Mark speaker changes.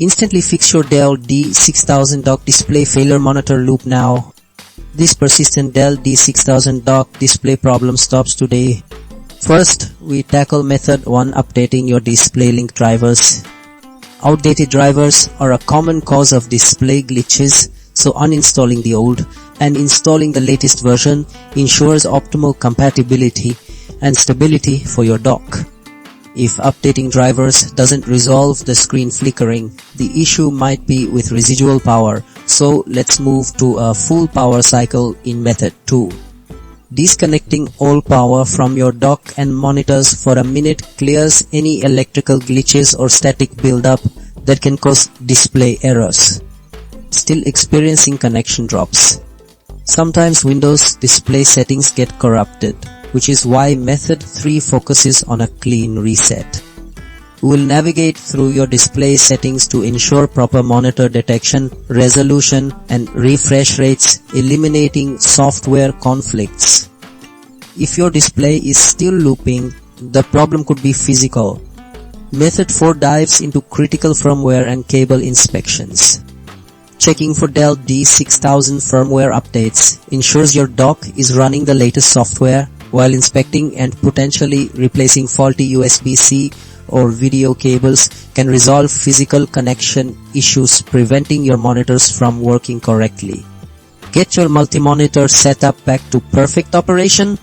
Speaker 1: Instantly fix your Dell D6000 dock display failure monitor loop now. This persistent Dell D6000 dock display problem stops today. First, we tackle method 1, updating your DisplayLink drivers. Outdated drivers are a common cause of display glitches, so uninstalling the old and installing the latest version ensures optimal compatibility and stability for your dock. If updating drivers doesn't resolve the screen flickering, the issue might be with residual power, so let's move to a full power cycle in method 2. Disconnecting all power from your dock and monitors for a minute clears any electrical glitches or static buildup that can cause display errors. Still experiencing connection drops? Sometimes Windows display settings get corrupted, which is why method 3 focuses on a clean reset. We will navigate through your display settings to ensure proper monitor detection, resolution, and refresh rates, eliminating software conflicts. If your display is still looping, the problem could be physical. Method 4 dives into critical firmware and cable inspections. Checking for Dell D6000 firmware updates ensures your dock is running the latest software, while inspecting and potentially replacing faulty USB-C or video cables can resolve physical connection issues, preventing your monitors from working correctly. Get your multi-monitor setup back to perfect operation